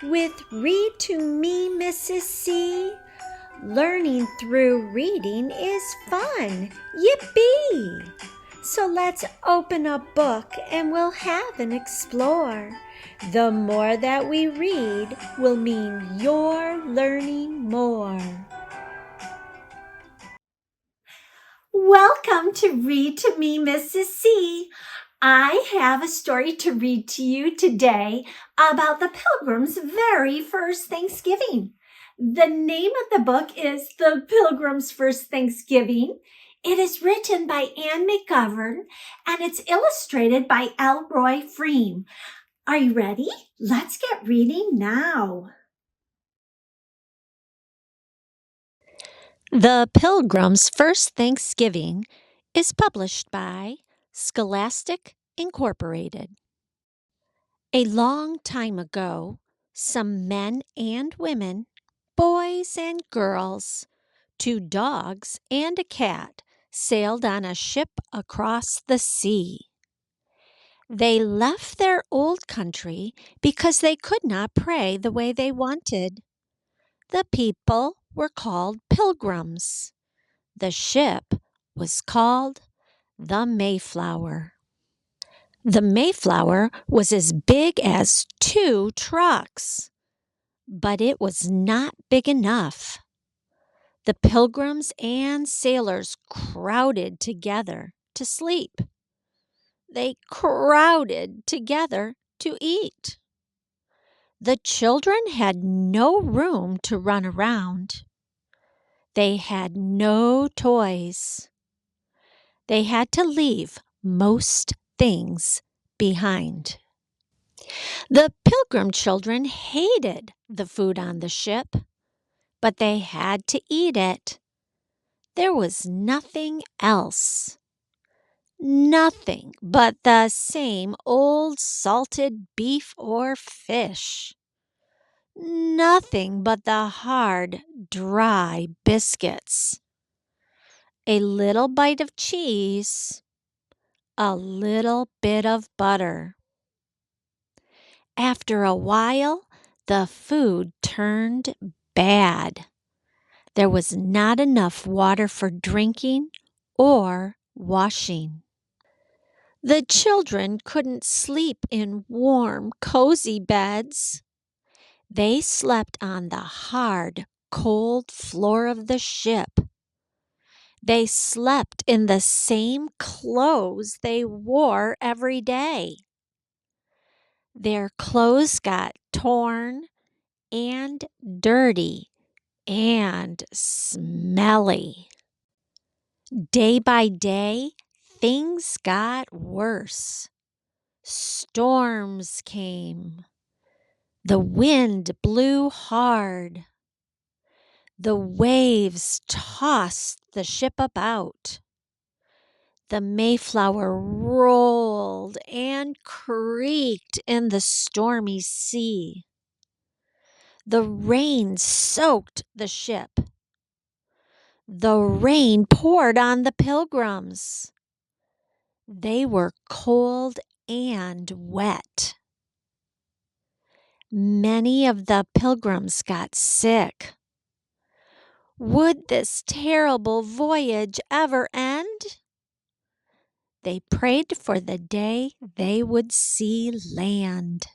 with Read to Me, Mrs. C. Learning through reading is fun. Yippee! So let's open a book and we'll have an explore. The more that we read will mean you're learning more. Welcome to Read to Me, Mrs. C. I have a story to read to you today about the Pilgrims' very first Thanksgiving. The name of the book is The Pilgrims' First Thanksgiving. It is written by Anne McGovern and it's illustrated by Elroy Freem. Are you ready? Let's get reading now. The Pilgrims' First Thanksgiving is published by Scholastic Incorporated. A long time ago, some men and women, boys and girls, 2 dogs and a cat sailed on a ship across the sea. They left their old country because they could not pray the way they wanted. The people were called Pilgrims. The ship was called the Mayflower. The Mayflower was as big as 2 trucks, but it was not big enough. The Pilgrims and sailors crowded together to sleep. They crowded together to eat. The children had no room to run around. They had no toys. They had to leave most things behind. The Pilgrim children hated the food on the ship, but they had to eat it. There was nothing else. Nothing but the same old salted beef or fish. Nothing but the hard, dry biscuits. A little bite of cheese. A little bit of butter. After a while, the food turned bad. There was not enough water for drinking or washing. The children couldn't sleep in warm, cozy beds. They slept on the hard, cold floor of the ship. They slept in the same clothes they wore every day. Their clothes got torn and dirty and smelly. Day by day, things got worse. Storms came. The wind blew hard. The waves tossed the ship about. The Mayflower rolled and creaked in the stormy sea. The rain soaked the ship. The rain poured on the Pilgrims. They were cold and wet. Many of the Pilgrims got sick. Would this terrible voyage ever end? They prayed for the day they would see land.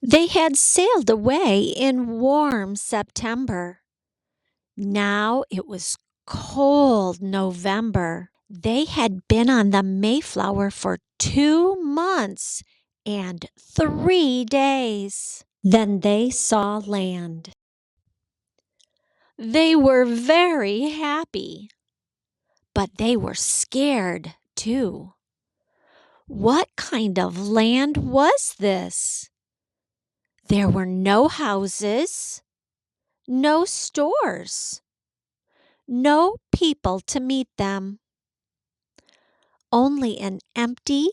They had sailed away in warm September. Now it was cold November. They had been on the Mayflower for 2 months and 3 days. Then they saw land. They were very happy, but they were scared too. What kind of land was this? There were no houses, no stores, no people to meet them. Only an empty,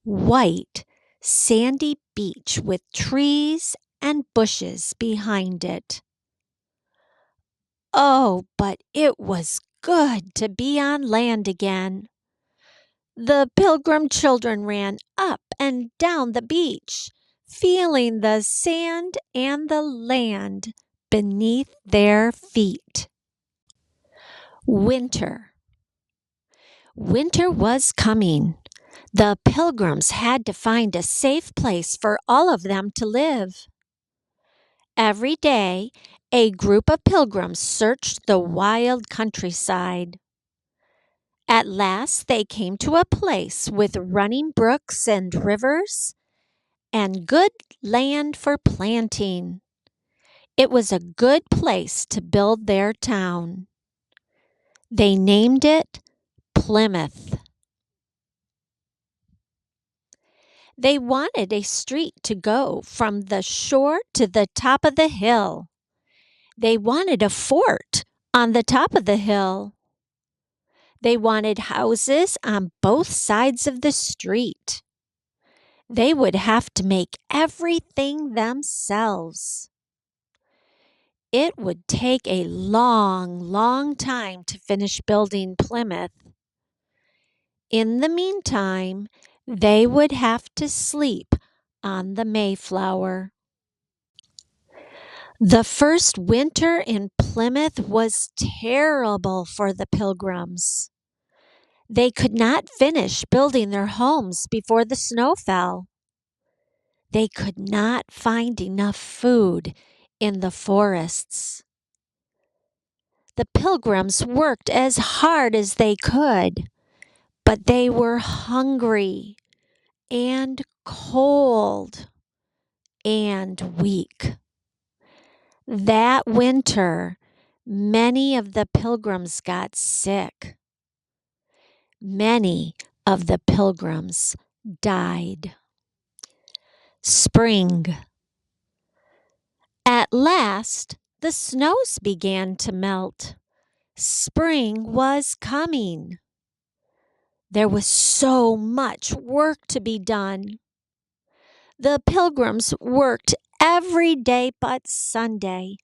white, sandy beach with trees and bushes behind it. Oh, but it was good to be on land again. The Pilgrim children ran up and down the beach. feeling the sand and the land beneath their feet. Winter. Winter was coming. The Pilgrims had to find a safe place for all of them to live. Every day, a group of pilgrims searched the wild countryside. At last, they came to a place with running brooks and rivers and good land for planting. It was a good place to build their town. They named it Plymouth. They wanted a street to go from the shore to the top of the hill. They wanted a fort on the top of the hill. They wanted houses on both sides of the street. They would have to make everything themselves. It would take a long, long time to finish building Plymouth. In the meantime, they would have to sleep on the Mayflower. The first winter in Plymouth was terrible for the Pilgrims. They could not finish building their homes before the snow fell. They could not find enough food in the forests. The Pilgrims worked as hard as they could, but they were hungry and cold and weak. That winter, many of the Pilgrims got sick. Many of the Pilgrims died. Spring. At last, the snows began to melt. Spring was coming. There was so much work to be done. The Pilgrims worked every day but Sunday.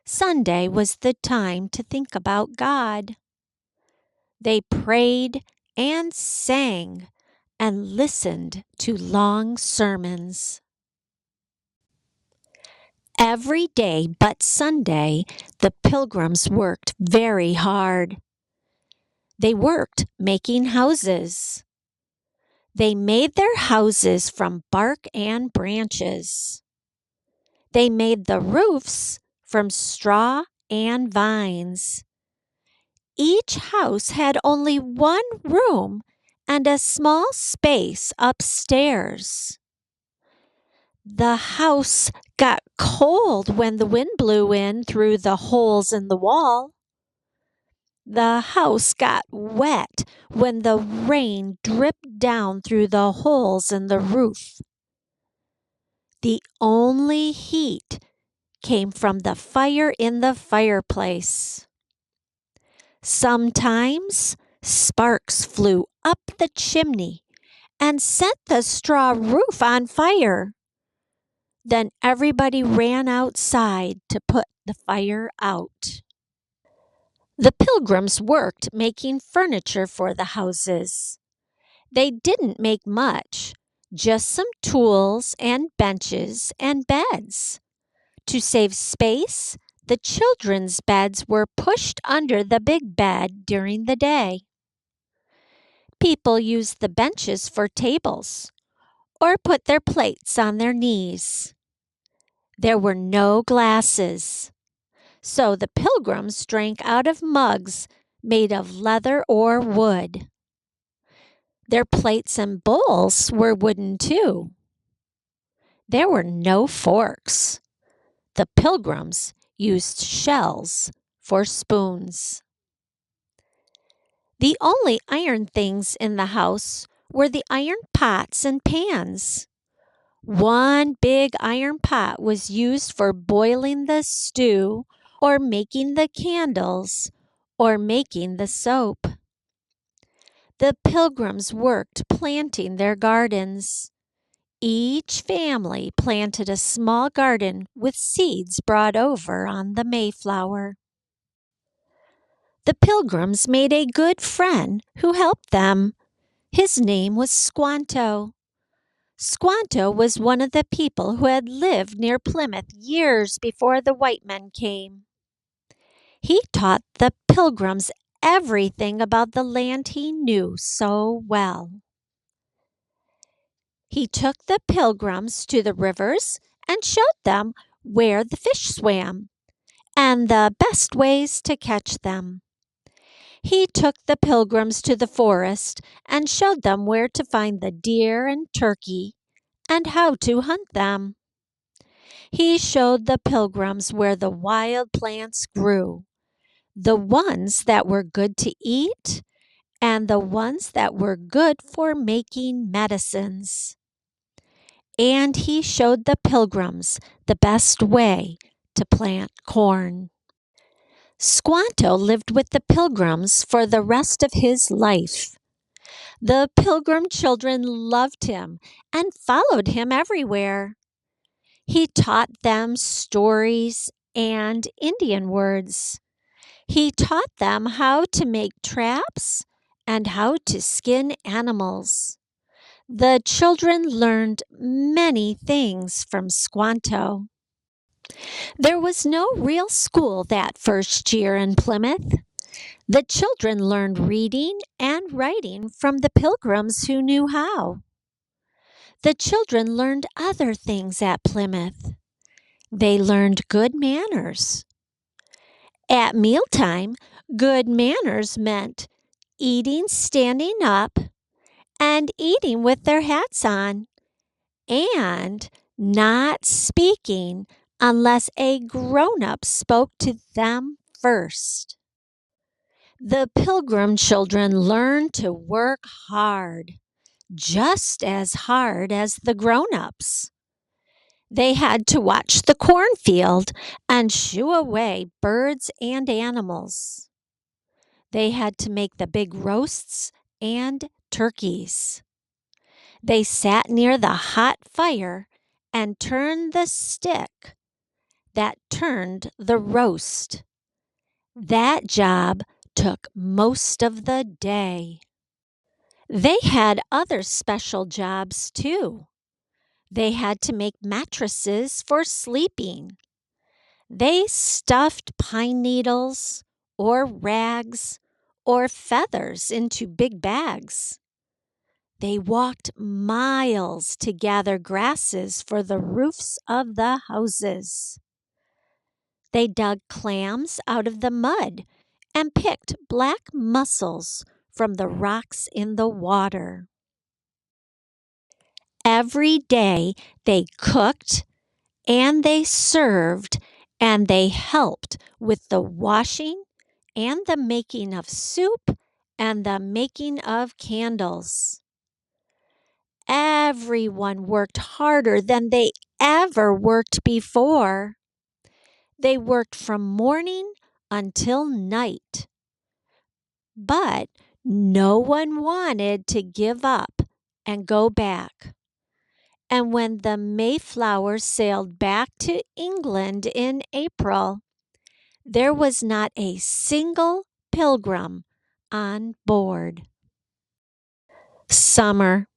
Sunday was the time to think about God. They prayed and sang and listened to long sermons. Every day but Sunday, the Pilgrims worked very hard. They worked making houses. They made their houses from bark and branches. They made the roofs from straw and vines. Each house had only one room and a small space upstairs. The house got cold when the wind blew in through the holes in the wall. The house got wet when the rain dripped down through the holes in the roof. The only heat came from the fire in the fireplace. Sometimes sparks flew up the chimney and set the straw roof on fire. Then everybody ran outside to put the fire out. The Pilgrims worked making furniture for the houses. They didn't make much, just some tools and benches and beds. To save space, the children's beds were pushed under the big bed during the day. People used the benches for tables or put their plates on their knees. There were no glasses, so the Pilgrims drank out of mugs made of leather or wood. Their plates and bowls were wooden too. There were no forks. The Pilgrims used shells for spoons. The only iron things in the house were the iron pots and pans. One big iron pot was used for boiling the stew or making the candles or making the soap. The Pilgrims worked planting their gardens. Each family planted a small garden with seeds brought over on the Mayflower. The Pilgrims made a good friend who helped them. His name was Squanto. Squanto was one of the people who had lived near Plymouth years before the white men came. He taught the Pilgrims everything about the land he knew so well. He took the Pilgrims to the rivers and showed them where the fish swam and the best ways to catch them. He took the Pilgrims to the forest and showed them where to find the deer and turkey and how to hunt them. He showed the Pilgrims where the wild plants grew, the ones that were good to eat and the ones that were good for making medicines. And he showed the Pilgrims the best way to plant corn. Squanto lived with the Pilgrims for the rest of his life. The Pilgrim children loved him and followed him everywhere. He taught them stories and Indian words. He taught them how to make traps and how to skin animals. The children learned many things from Squanto. There was no real school that first year in Plymouth. The children learned reading and writing from the Pilgrims who knew how. The children learned other things at Plymouth. They learned good manners. At mealtime, good manners meant eating standing up and eating with their hats on, and not speaking unless a grown-up spoke to them first. The Pilgrim children learned to work hard, just as hard as the grown-ups. They had to watch the cornfield and shoo away birds and animals. They had to make the big roasts and turkeys. They sat near the hot fire and turned the stick that turned the roast. That job took most of the day. They had other special jobs too. They had to make mattresses for sleeping. They stuffed pine needles or rags or feathers into big bags. They walked miles to gather grasses for the roofs of the houses. They dug clams out of the mud and picked black mussels from the rocks in the water. Every day they cooked and they served and they helped with the washing and the making of soup and the making of candles. Everyone worked harder than they ever worked before. They worked from morning until night. But no one wanted to give up and go back. And when the Mayflower sailed back to England in April, there was not a single pilgrim on board. Summer.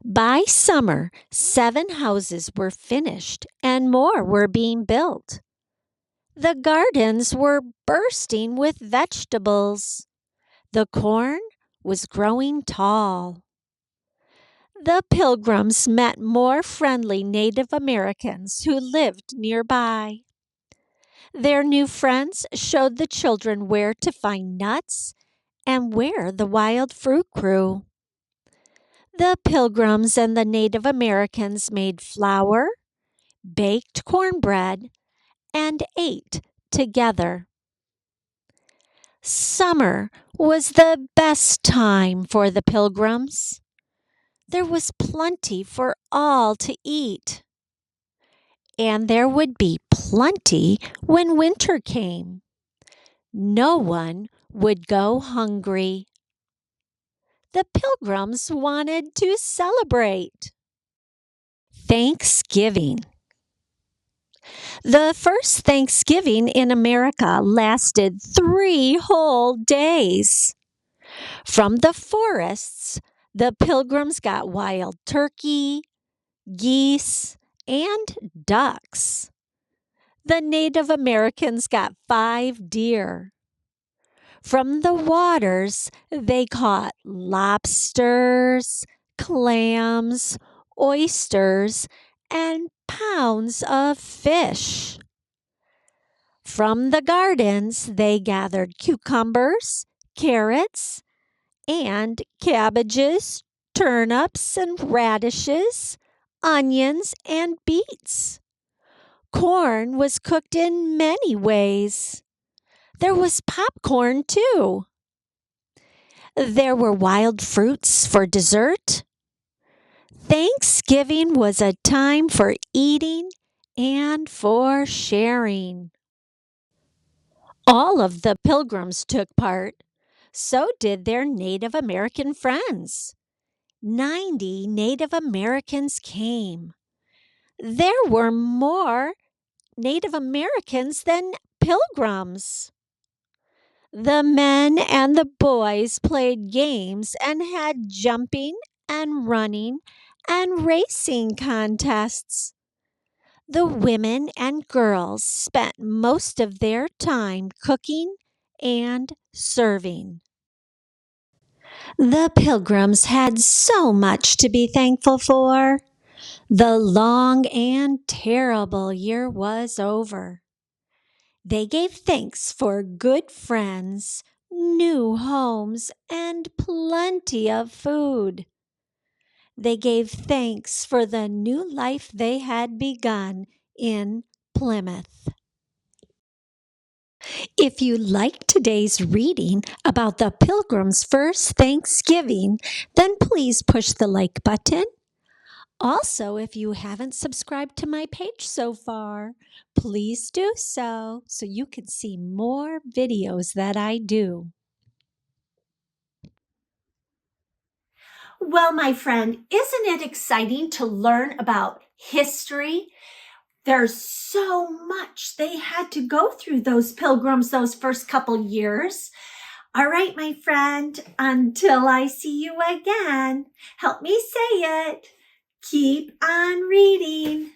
By summer, 7 houses were finished and more were being built. The gardens were bursting with vegetables. The corn was growing tall. The Pilgrims met more friendly Native Americans who lived nearby. Their new friends showed the children where to find nuts and where the wild fruit grew. The Pilgrims and the Native Americans made flour, baked cornbread, and ate together. Summer was the best time for the Pilgrims. There was plenty for all to eat. And there would be plenty when winter came. No one would go hungry. The Pilgrims wanted to celebrate. Thanksgiving. The first Thanksgiving in America lasted 3 whole days. From the forests, The Pilgrims got wild turkey, geese, and ducks. The Native Americans got 5 deer. From the waters, they caught lobsters, clams, oysters, and pounds of fish. From the gardens, they gathered cucumbers, carrots, and cabbages, turnips, and radishes, onions, and beets. Corn was cooked in many ways. There was popcorn, too. There were wild fruits for dessert. Thanksgiving was a time for eating and for sharing. All of the pilgrims took part. So did their Native American friends. 90 Native Americans came. There were more Native Americans than pilgrims. The men and the boys played games and had jumping and running and racing contests. The women and girls spent most of their time cooking and serving. The Pilgrims had so much to be thankful for. The long and terrible year was over. They gave thanks for good friends, new homes, and plenty of food. They gave thanks for the new life they had begun in Plymouth. If you liked today's reading about the Pilgrims' first Thanksgiving, then please push the like button. Also, if you haven't subscribed to my page so far, please do so you can see more videos that I do. Well, my friend, isn't it exciting to learn about history? There's so much they had to go through, those pilgrims, those first couple years. All right, my friend, until I see you again, help me say it. Keep on reading.